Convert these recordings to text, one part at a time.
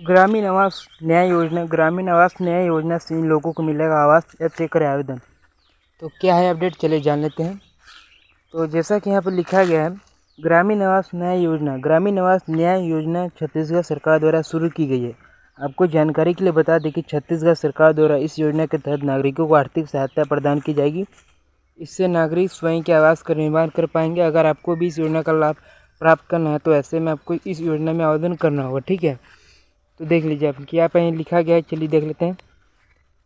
ग्रामीण आवास न्याय योजना से इन लोगों को मिलेगा आवास या चेक करें आवेदन। तो क्या है अपडेट, चले जान लेते हैं। तो जैसा कि यहाँ पर लिखा गया है, ग्रामीण आवास न्याय योजना छत्तीसगढ़ सरकार द्वारा शुरू की गई है। आपको जानकारी के लिए बता दें कि छत्तीसगढ़ सरकार द्वारा इस योजना के तहत नागरिकों को आर्थिक सहायता प्रदान की जाएगी। इससे नागरिक स्वयं के आवास का निर्माण कर पाएंगे। अगर आपको भी इस योजना का लाभ प्राप्त करना है तो ऐसे में आपको इस योजना में आवेदन करना होगा। ठीक है, तो देख लीजिए आप क्या पे लिखा गया है, चलिए देख लेते हैं।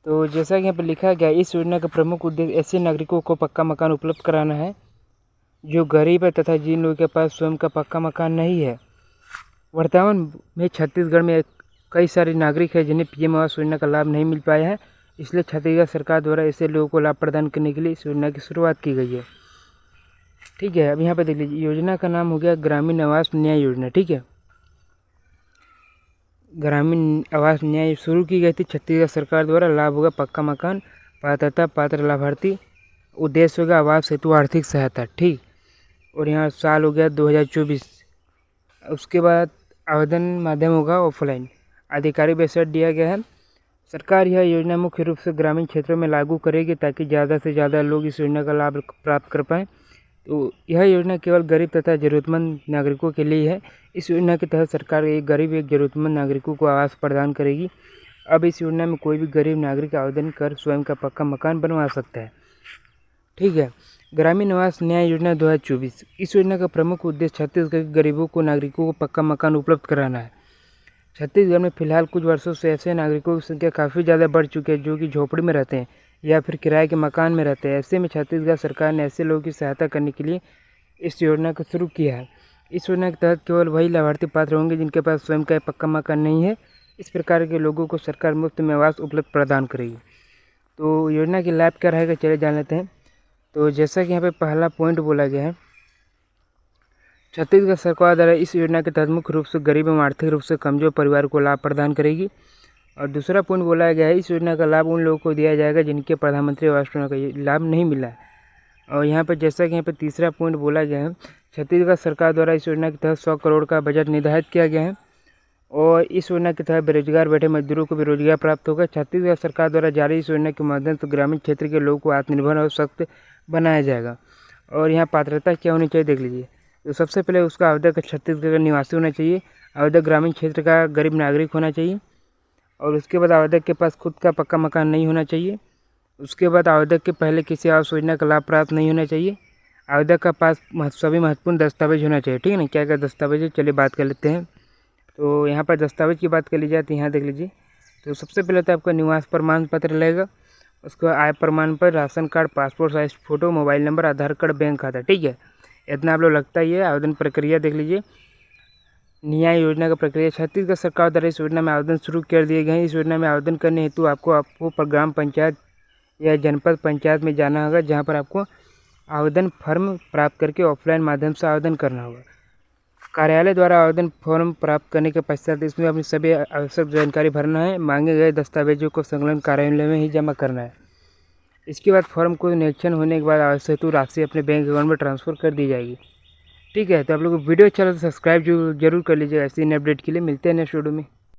तो जैसा कि यहाँ पर लिखा गया है, इस योजना का प्रमुख उद्देश्य ऐसे नागरिकों को पक्का मकान उपलब्ध कराना है जो गरीब है तथा जिन लोगों के पास स्वयं का पक्का मकान नहीं है। वर्तमान में छत्तीसगढ़ में कई सारे नागरिक हैं जिन्हें पीएम आवास योजना का लाभ नहीं मिल पाया है, इसलिए छत्तीसगढ़ सरकार द्वारा ऐसे लोगों को लाभ प्रदान करने के लिए इस योजना की शुरुआत की गई है। ठीक है, अब यहाँ पर देख लीजिए, योजना का नाम हो गया ग्रामीण आवास न्याय योजना। ठीक है, ग्रामीण आवास न्याय शुरू की गई थी छत्तीसगढ़ सरकार द्वारा। लाभ होगा पक्का मकान, पात्रता पात्र लाभार्थी, उद्देश्य होगा आवास हेतु आर्थिक सहायता। ठीक, और यहाँ साल हो गया 2024। उसके बाद आवेदन माध्यम होगा ऑफलाइन, आधिकारिक वेबसाइट दिया गया है। सरकार यह योजना मुख्य रूप से ग्रामीण क्षेत्रों में लागू करेगी ताकि ज़्यादा से ज़्यादा लोग इस योजना का लाभ प्राप्त कर पाएँ। तो यह योजना केवल गरीब तथा ज़रूरतमंद नागरिकों के लिए है। इस योजना के तहत सरकार एक ज़रूरतमंद नागरिकों को आवास प्रदान करेगी। अब इस योजना में कोई भी गरीब नागरिक आवेदन कर स्वयं का पक्का मकान बनवा सकता है। ठीक है, ग्रामीण आवास न्याय योजना 2024। इस योजना का प्रमुख उद्देश्य छत्तीसगढ़ के गरीबों को नागरिकों को पक्का मकान उपलब्ध कराना है। छत्तीसगढ़ में फिलहाल कुछ वर्षों से ऐसे नागरिकों की संख्या काफ़ी ज़्यादा बढ़ चुकी है जो कि झोपड़ी में रहते हैं या फिर किराए के मकान में रहते हैं। ऐसे में छत्तीसगढ़ सरकार ने ऐसे लोगों की सहायता करने के लिए इस योजना को शुरू किया है। इस योजना के तहत केवल वही लाभार्थी पात्र होंगे जिनके पास स्वयं का पक्का मकान नहीं है। इस प्रकार के लोगों को सरकार मुफ्त में आवास उपलब्ध प्रदान करेगी। तो योजना के लाभ क्या रहेगा, चले जान लेते हैं। तो जैसा कि यहाँ पे पहला पॉइंट बोला गया है, छत्तीसगढ़ सरकार द्वारा इस योजना के तहत मुख्य रूप से गरीब एवं आर्थिक रूप से कमजोर परिवार को लाभ प्रदान करेगी। और दूसरा पॉइंट बोला गया है, इस योजना का लाभ उन लोगों को दिया जाएगा जिनके प्रधानमंत्री आवास योजना का लाभ नहीं मिला है। और यहाँ पर जैसा कि यहाँ पर तीसरा पॉइंट बोला गया है, छत्तीसगढ़ सरकार द्वारा इस योजना के तहत 100 करोड़ का बजट निर्धारित किया गया है और इस योजना के तहत बेरोजगार बैठे मजदूरों को भी रोजगार प्राप्त होगा। छत्तीसगढ़ सरकार द्वारा जारी इस योजना के माध्यम से ग्रामीण क्षेत्र के लोगों को आत्मनिर्भर और सशक्त बनाया जाएगा। और यहाँ पात्रता क्या होनी चाहिए, देख लीजिए। तो सबसे पहले उसका आवेदक छत्तीसगढ़ का निवासी होना चाहिए, आवेदक ग्रामीण क्षेत्र का गरीब नागरिक होना चाहिए, और उसके बाद आवेदक के पास खुद का पक्का मकान नहीं होना चाहिए। उसके बाद आवेदक के पहले किसी आवास योजना का लाभ प्राप्त नहीं होना चाहिए। आवेदक का पास सभी महत्वपूर्ण दस्तावेज होना चाहिए। ठीक है ना, क्या क्या दस्तावेज है, चलिए बात कर लेते हैं। तो यहाँ पर दस्तावेज की बात कर ली जाए तो यहाँ देख लीजिए। तो सबसे पहले तो आपका निवास प्रमाण पत्र लगेगा, उसका आय प्रमाण पत्र, ration card, passport size photo, mobile number, Aadhaar card, bank खाता। ठीक है, इतना आप लोग लगता ही है। आवेदन प्रक्रिया देख लीजिए। न्याय योजना का प्रक्रिया, छत्तीसगढ़ सरकार द्वारा इस योजना में आवेदन शुरू कर दिए गए हैं। इस योजना में आवेदन करने हेतु आपको ग्राम पंचायत या जनपद पंचायत में जाना होगा, जहाँ पर आपको आवेदन फॉर्म प्राप्त करके ऑफलाइन माध्यम से आवेदन करना होगा। कार्यालय द्वारा आवेदन फॉर्म प्राप्त करने के पश्चात इसमें अपनी सभी आवश्यक जानकारी भरना है। मांगे गए दस्तावेजों को संलग्न कार्यालय में ही जमा करना है। इसके बाद फॉर्म को निरीक्षण होने के बाद आवश्यक हेतु राशि अपने बैंक अकाउंट में ट्रांसफ़र कर दी जाएगी। ठीक है, तो आप लोग को वीडियो अच्छा लगे तो सब्सक्राइब जरूर कर लीजिएगा। ऐसी अपडेट के लिए मिलते हैं नेक्स्ट वीडियो में।